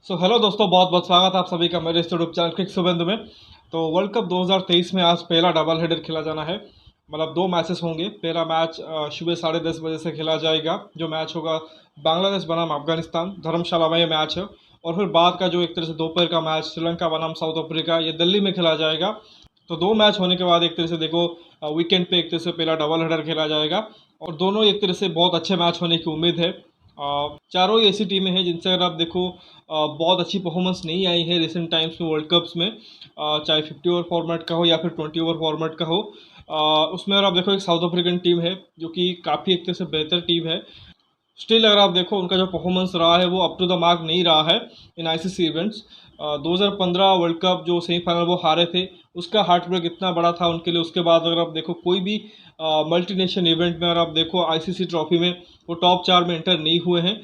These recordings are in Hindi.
हेलो दोस्तों, बहुत बहुत स्वागत है आप सभी का मेरे इस यूट्यूब चैनल क्रिक सुबंध में। तो वर्ल्ड कप 2023 में आज पहला डबल हेडर खेला जाना है। मतलब दो मैचेस होंगे। पहला मैच सुबह 10:30 बजे से खेला जाएगा, जो मैच होगा बांग्लादेश बनाम अफगानिस्तान, धर्मशाला में ये मैच है। और फिर बाद का जो एक तरह से दोपहर का मैच श्रीलंका बनाम साउथ अफ्रीका, ये दिल्ली में खेला जाएगा। तो दो मैच होने के बाद एक तरह से देखो वीकेंड पे एक तरह से पहला डबल हेडर खेला जाएगा। और दोनों एक तरह से बहुत अच्छे मैच होने की उम्मीद है। चारों ही ऐसी टीमें हैं जिनसे अगर आप देखो बहुत अच्छी परफॉर्मेंस नहीं आई है रिसेंट टाइम्स में वर्ल्ड कप्स में। चाहे 50 ओवर फॉर्मेट का हो या फिर 20 ओवर फॉर्मेट का हो। उसमें अगर आप देखो एक साउथ अफ्रीकन टीम है जो कि काफ़ी एक तरह से बेहतर टीम है। स्टिल अगर आप देखो उनका जो परफॉर्मेंस रहा है वो अप टू द मार्क नहीं रहा है इन आईसीसी इवेंट्स। 2015 वर्ल्ड कप जो सेमीफाइनल वो हारे थे, उसका हार्ट ब्रेक इतना बड़ा था उनके लिए। उसके बाद अगर आप देखो कोई भी मल्टीनेशनल इवेंट में अगर आप देखो आईसीसी ट्रॉफी में वो टॉप 4 में एंटर नहीं हुए हैं।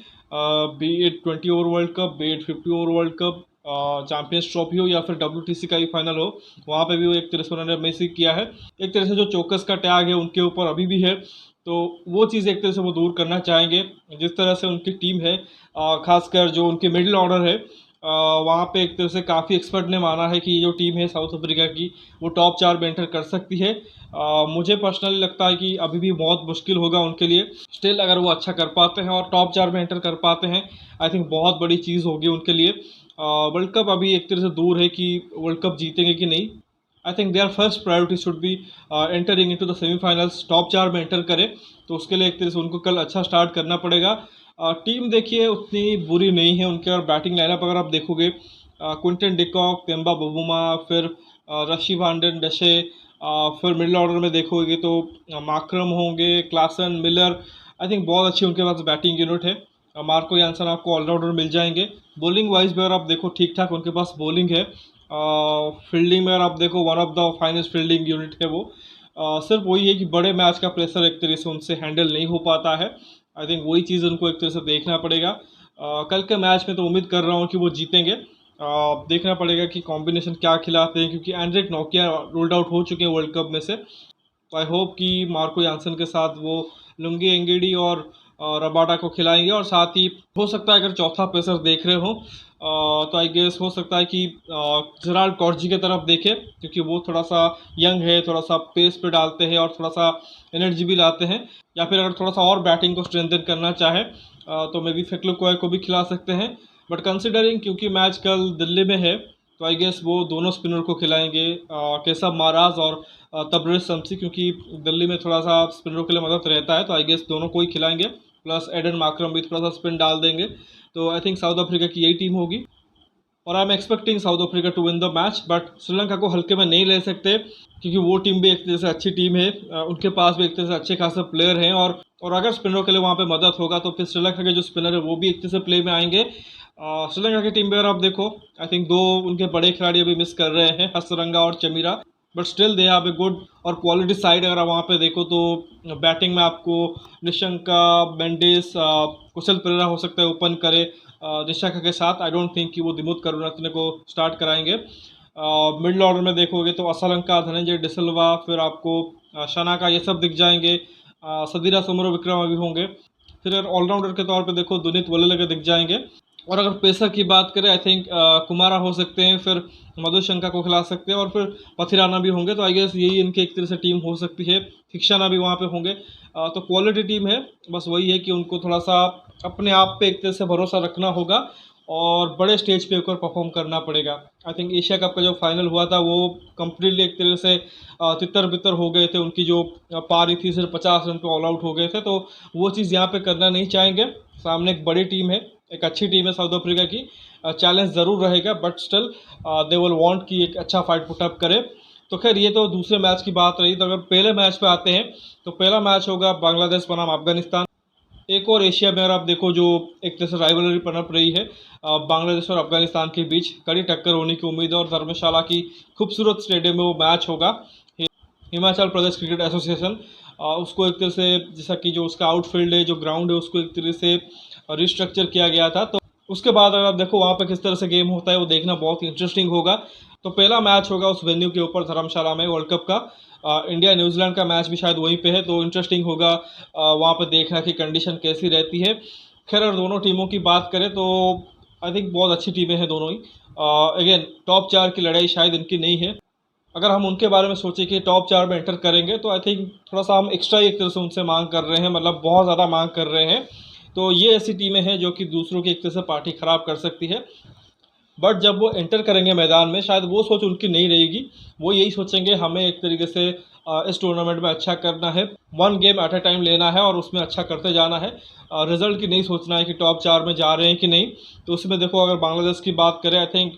Be it 20 over world cup, be it 50 over world cup, champions trophy हो या फिर WTC का ही फाइनल हो, वहाँ पे भी वो एक तरह से उन्होंने मिस किया है। एक तरह से जो चौकस का टैग है उनके ऊपर अभी भी है। तो वो चीज़ एक तरह से वो दूर करना चाहेंगे। जिस तरह से उनकी टीम है, खासकर जो उनके मिडिल ऑर्डर है, वहाँ पे एक तरह से काफ़ी एक्सपर्ट ने माना है कि ये जो टीम है साउथ अफ्रीका की, वो टॉप 4 में एंटर कर सकती है। मुझे पर्सनली लगता है कि अभी भी बहुत मुश्किल होगा उनके लिए। स्टिल अगर वो अच्छा कर पाते हैं और टॉप 4 में एंटर कर पाते हैं, आई थिंक बहुत बड़ी चीज़ होगी उनके लिए। वर्ल्ड कप अभी एक तरह से दूर है कि वर्ल्ड कप जीतेंगे कि नहीं। I think their first priority should be entering into the semifinals, top 4 में एंटर करें। तो उसके लिए एक तरह से उनको कल अच्छा स्टार्ट करना पड़ेगा। टीम देखिए उतनी बुरी नहीं है उनके। और बैटिंग लाइनअप अगर आप देखोगे, क्विंटन डिकॉक, तेम्बा बबूमा, फिर रशी वांडन डशे, फिर मिडिल ऑर्डर में देखोगे तो माक्रम होंगे, क्लासन, मिलर। आई थिंक बहुत अच्छी उनके पास बैटिंग यूनिट है। मार्को यानसन आपको ऑलराउंडर मिल जाएंगे। बॉलिंग वाइज भी अगर आप देखो ठीक ठाक उनके पास बॉलिंग है। फील्डिंग में अगर आप देखो one of the finest fielding unit है वो। सिर्फ वही है कि बड़े मैच का प्रेशर एक तरह से उनसे हैंडल नहीं हो पाता है। आई थिंक वही चीज़ उनको एक तरह से देखना पड़ेगा। कल के मैच में तो उम्मीद कर रहा हूँ कि वो जीतेंगे। देखना पड़ेगा कि कॉम्बिनेशन क्या खिलाते हैं, क्योंकि एंड्रिक नोकिया रूल्ड आउट हो चुके हैं वर्ल्ड कप में से। तो आई होप कि मार्को यानसन के साथ वो लुंगी एंगेडी और रबाडा को खिलाएंगे। और साथ ही हो सकता है अगर चौथा पेसर देख रहे हो, तो आई गेस हो सकता है कि जेराल्ड कॉर्जी की तरफ देखें, क्योंकि वो थोड़ा सा यंग है, थोड़ा सा पेस पे डालते हैं और थोड़ा सा एनर्जी भी लाते हैं। या फिर अगर थोड़ा सा और बैटिंग को स्ट्रेंथन करना चाहे तो मे बी फेक्लुकोय को भी खिला सकते हैं। बट कंसिडरिंग क्योंकि मैच कल दिल्ली में है, तो आई गेस वो दोनों स्पिनर को खिलाएंगे, केशव महाराज और तबरेज शमसी, क्योंकि दिल्ली में थोड़ा सा स्पिनरों के लिए मदद रहता है। तो आई गेस दोनों को ही खिलाएंगे, प्लस एडन मार्करम भी थोड़ा सा स्पिन डाल देंगे। तो आई थिंक साउथ अफ्रीका की यही टीम होगी। और I am expecting South Africa to win the match. But Sri Lanka को हल्के में नहीं ले सकते, क्योंकि वो टीम भी एक तरह से अच्छी टीम है। उनके पास भी एक तरह से अच्छे खासे प्लेयर हैं। और अगर स्पिनरों के लिए वहाँ पे मदद होगा तो फिर श्रीलंका के जो स्पिनर है वो भी एक तरह से प्ले में आएंगे। श्रीलंका की टीम में अगर आप देखो, आई थिंक दो उनके बड़े खिलाड़ी अभी मिस कर रहे हैं, हसरंगा और Chameera. But still they have a good और क्वालिटी साइड। अगर आप वहाँ पे देखो तो बैटिंग में आपको निशंका, मेंडिस, कुशल पेरेरा हो सकता है ओपन करे निशंका के साथ। आई डोंट थिंक कि वो दिमुथ करुणारत्ने को स्टार्ट कराएंगे। मिडल ऑर्डर में देखोगे तो असलंका, धनंजय डिसिल्वा, फिर आपको शनाका, ये सब दिख जाएंगे। सदीरा सुमरो विक्रम अभी होंगे। फिर ऑलराउंडर के तौर पे देखो दुनित वल्लगे दिख जाएंगे। और अगर पेसर की बात करें, आई थिंक कुमारा हो सकते हैं, फिर मधुशंका को खिला सकते हैं, और फिर पथिराना भी होंगे। तो आई गेस यही इनकी एक तरह से टीम हो सकती है। थिक्शाना भी वहाँ पे होंगे। तो क्वालिटी टीम है। बस वही है कि उनको थोड़ा सा अपने आप पे एक तरह से भरोसा रखना होगा और बड़े स्टेज पे ऊपर परफॉर्म करना पड़ेगा। आई थिंक एशिया कप का जो फाइनल हुआ था वो कम्प्लीटली एक तरह से तितर बितर हो गए थे। उनकी जो पारी थी सिर्फ 50 रन पे ऑल आउट हो गए थे। तो वो चीज़ यहाँ पे करना नहीं चाहेंगे। सामने एक बड़ी टीम है, एक अच्छी टीम है साउथ अफ्रीका की। चैलेंज ज़रूर रहेगा, but still they will want कि एक अच्छा फाइट पुटअप करे। तो खैर ये तो दूसरे मैच की बात रही। तो अगर पहले मैच पे आते हैं, तो पहला मैच होगा बांग्लादेश बनाम अफगानिस्तान। एक और एशिया में अगर आप देखो जो एक तरह से राइवलरी पनप रही है बांग्लादेश और अफगानिस्तान के बीच, कड़ी टक्कर होने की उम्मीद है। और धर्मशाला की खूबसूरत स्टेडियम में वो मैच होगा। हिमाचल प्रदेश क्रिकेट एसोसिएशन उसको एक तरह से, जैसा कि जो उसका आउटफील्ड है, जो ग्राउंड है, उसको एक तरह से रिस्ट्रक्चर किया गया था। तो उसके बाद अगर आप देखो वहाँ पे किस तरह से गेम होता है, वो देखना बहुत इंटरेस्टिंग होगा। तो पहला मैच होगा उस वेन्यू के ऊपर धर्मशाला में वर्ल्ड कप का। इंडिया न्यूजीलैंड का मैच भी शायद वहीं पे है, तो इंटरेस्टिंग होगा वहाँ पे देखना कि कंडीशन कैसी रहती है। खैर अगर दोनों टीमों की बात करें तो आई थिंक बहुत अच्छी टीमें हैं दोनों ही। अगेन टॉप 4 की लड़ाई शायद इनकी नहीं है। अगर हम उनके बारे में सोचें कि टॉप 4 में एंटर करेंगे तो आई थिंक थोड़ा सा हम एक्स्ट्रा एक तरह से उनसे मांग कर रहे हैं, मतलब बहुत ज़्यादा मांग कर रहे हैं। तो ये ऐसी टीमें हैं जो कि दूसरों की एक तरह से पार्टी ख़राब कर सकती है। बट जब वो एंटर करेंगे मैदान में शायद वो सोच उनकी नहीं रहेगी। वो यही सोचेंगे हमें एक तरीके से इस टूर्नामेंट में अच्छा करना है, one game at a time लेना है और उसमें अच्छा करते जाना है। रिजल्ट की नहीं सोचना है कि टॉप 4 में जा रहे हैं कि नहीं। तो उसमें देखो अगर बांग्लादेश की बात करें, आई थिंक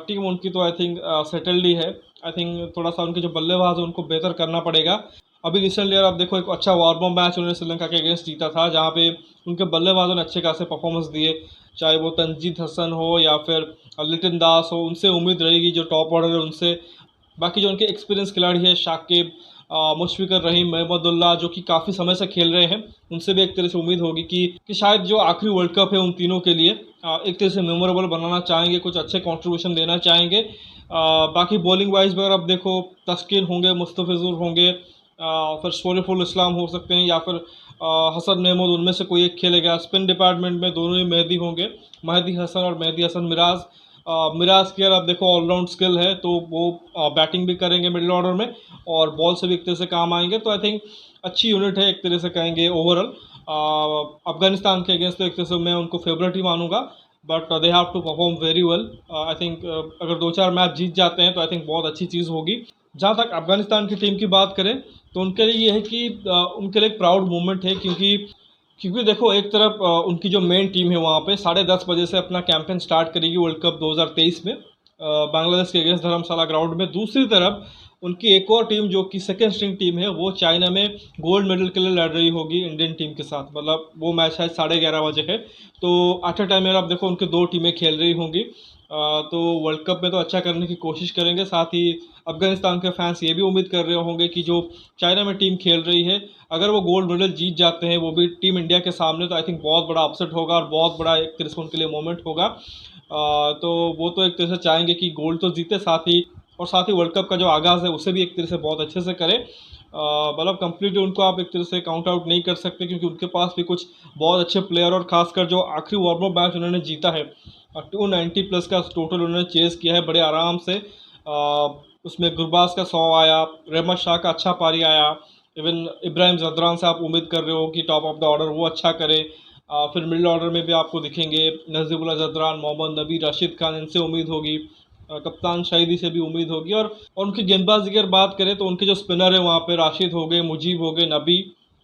टीम उनकी तो आई थिंक सेटल्ड ही है। आई थिंक थोड़ा सा उनके जो बल्लेबाज है उनको बेहतर करना पड़ेगा। अभी रिसेंटली आप देखो एक अच्छा वार्म अप मैच उन्होंने श्रीलंका के अगेंस्ट जीता था, जहाँ पे उनके बल्लेबाजों ने अच्छे खासे परफॉर्मेंस दिए। चाहे वो तंजीद हसन हो या फिर लिटिन दास हो, उनसे उम्मीद रहेगी जो टॉप ऑर्डर है उनसे। बाकी जो उनके एक्सपीरियंस खिलाड़ी है शाकिब, मुशफिकुर रहीम, महमूदुल्लाह जो कि काफ़ी समय से खेल रहे हैं, उनसे भी एक तरह से उम्मीद होगी कि शायद जो आखिरी वर्ल्ड कप है उन तीनों के लिए एक तरह से मेमोरेबल बनाना चाहेंगे, कुछ अच्छे कंट्रीब्यूशन देना चाहेंगे। बाकी बॉलिंग वाइज अगर आप देखो तस्कीन होंगे, मुस्तफिजुर होंगे, फिर शरीफुल इस्लाम हो सकते हैं या फिर हसन महमूद, उनमें से कोई एक खेलेगा। स्पिन डिपार्टमेंट में दोनों ही मेहदी होंगे, मेहदी हसन और मेहदी हसन मिराज। मिराज की अगर आप देखो ऑलराउंड स्किल है तो वो बैटिंग भी करेंगे मिडिल ऑर्डर में और बॉल से भी एक तरह से काम आएंगे। तो आई थिंक अच्छी यूनिट है एक तरह से कहेंगे ओवरऑल। अफगानिस्तान के अगेंस्ट तो एक तरह से मैं उनको फेवरेट ही मानूंगा, but they have to perform very well. I think अगर 2-4 मैच जीत जाते हैं तो आई थिंक बहुत अच्छी चीज़ होगी। जहाँ तक अफगानिस्तान की टीम की बात करें तो उनके लिए ये है कि उनके लिए एक प्राउड मोमेंट है, क्योंकि देखो एक तरफ उनकी जो मेन टीम है वहाँ पे 10:30 बजे से अपना कैंपेन स्टार्ट करेगी वर्ल्ड कप 2023 में बांग्लादेश के अगेंस्ट धर्मशाला ग्राउंड में। दूसरी तरफ उनकी एक और टीम जो कि सेकेंड स्ट्रिंग टीम है वो चाइना में गोल्ड मेडल के लिए लड़ रही होगी इंडियन टीम के साथ। मतलब वो मैच है 11:30 बजे है। तो एट अ टाइम आप देखो उनकी दो टीमें खेल रही होंगी। तो वर्ल्ड कप में तो अच्छा करने की कोशिश करेंगे। साथ ही अफगानिस्तान के फैंस ये भी उम्मीद कर रहे होंगे कि जो चाइना में टीम खेल रही है अगर वो गोल्ड मेडल जीत जाते हैं वो भी टीम इंडिया के सामने, तो आई थिंक बहुत बड़ा अपसेट होगा और बहुत बड़ा एक तरह से उनके लिए मोमेंट होगा। तो वो तो एक तरह से चाहेंगे कि गोल्ड तो जीते, साथ ही वर्ल्ड कप का जो आगाज़ है उसे भी एक तरह से बहुत अच्छे से करें। मतलब कंप्लीटली उनको आप एक तरह से काउंट आउट नहीं कर सकते क्योंकि उनके पास भी कुछ बहुत अच्छे प्लेयर और खासकर जो आखिरी वार्म अप मैच उन्होंने जीता है 290+ का टोटल उन्होंने चेस किया है बड़े आराम से। उसमें गुरबाज का 100 आया, रहमत शाह का अच्छा पारी आया, इवन इब्राहिम जदरान से आप उम्मीद कर रहे हो कि टॉप ऑफ द ऑर्डर वो अच्छा करे। फिर मिडिल ऑर्डर में भी आपको दिखेंगे नजीबुल्लाह जदरान, मोहम्मद नबी, राशिद खान, इनसे उम्मीद होगी। कप्तान शाहिदी से भी उम्मीद होगी। और उनकी गेंदबाजी की अगर बात करें तो उनके जो स्पिनर है वहाँ पे राशिद हो गए, मुजीब हो गए, नबी,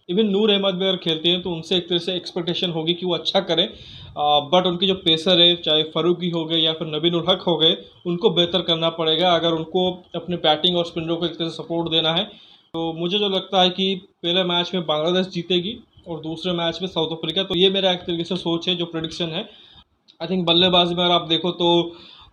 इवन नूर अहमद भी अगर खेलते हैं तो उनसे एक तरह से एक्सपेक्टेशन होगी कि वो अच्छा करें। बट उनके जो पेसर है चाहे फ़ारूकी हो गए या फिर नबीन उल हक हो गए, उनको बेहतर करना पड़ेगा अगर उनको अपने बैटिंग और स्पिनरों को एक तरह से सपोर्ट देना है। तो मुझे जो लगता है कि पहले मैच में बांग्लादेश जीतेगी और दूसरे मैच में साउथ अफ्रीका। तो ये मेरा एक तरीके से सोच है, जो प्रेडिक्शन है। आई थिंक बल्लेबाजी में अगर आप देखो तो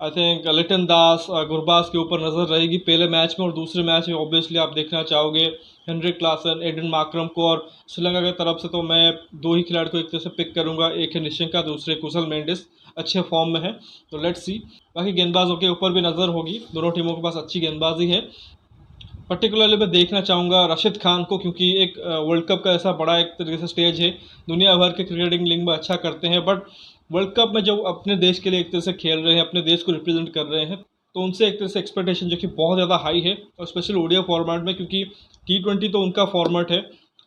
आई थिंक लिटन दास, गुरबाज के ऊपर नज़र रहेगी पहले मैच में, और दूसरे मैच में ऑब्वियसली आप देखना चाहोगे हेनरिक क्लासन, एडन मार्करम को। और श्रीलंका की तरफ से तो मैं दो ही खिलाड़ी को एक तरह से पिक करूंगा, एक है निशंका, दूसरे कुशल मेंडिस, अच्छे फॉर्म में है। तो लेट्स सी। बाकी गेंदबाजों के ऊपर भी नज़र होगी, दोनों टीमों के पास अच्छी गेंदबाजी है। पर्टिकुलरली मैं देखना चाहूँगा राशिद खान को, क्योंकि एक वर्ल्ड कप का ऐसा बड़ा एक तरीके से स्टेज है, दुनिया भर के क्रिकेटिंग लीग में अच्छा करते हैं, बट वर्ल्ड कप में जब अपने देश के लिए एक तरह से खेल रहे हैं, अपने देश को रिप्रेजेंट कर रहे हैं, तो उनसे एक तरह से एक्सपेक्टेशन जो कि बहुत ज़्यादा हाई है। और स्पेशल ओडीआई फॉर्मेट में, क्योंकि T20 तो उनका फॉर्मेट है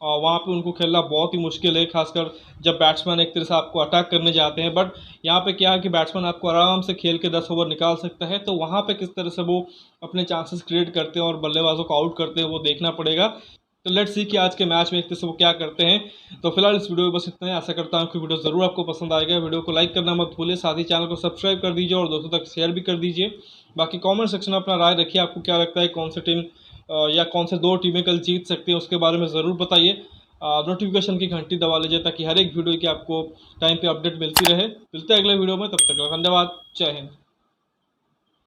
और वहाँ पे उनको खेलना बहुत ही मुश्किल है, खासकर जब बैट्समैन एक तरह से आपको अटैक करने जाते हैं। बट यहाँ पे क्या है कि बैट्समैन आपको आराम से खेल के 10 ओवर निकाल सकता है। तो वहाँ पे किस तरह से वो अपने चांसेस क्रिएट करते हैं और बल्लेबाजों को आउट करते हैं, वो देखना पड़ेगा। तो लेट्स सी कि आज के मैच में एक तरह से वो क्या करते हैं। तो फिलहाल इस वीडियो में बस इतना ही। आशा करता हूँ कि वीडियो ज़रूर आपको पसंद आएगा। वीडियो को लाइक करना मत भूलिए, साथ ही चैनल को सब्सक्राइब कर दीजिए और दोस्तों तक शेयर भी कर दीजिए। बाकी कमेंट सेक्शन में अपना राय रखिए, आपको क्या लगता है कौन सी टीम या कौन से दो टीमें कल जीत सकती हैं, उसके बारे में ज़रूर बताइए। नोटिफिकेशन की घंटी दबा लीजिए ताकि हर एक वीडियो की आपको टाइम पे अपडेट मिलती रहे। मिलते हैं अगले वीडियो में, तब तक धन्यवाद। जय हिंद।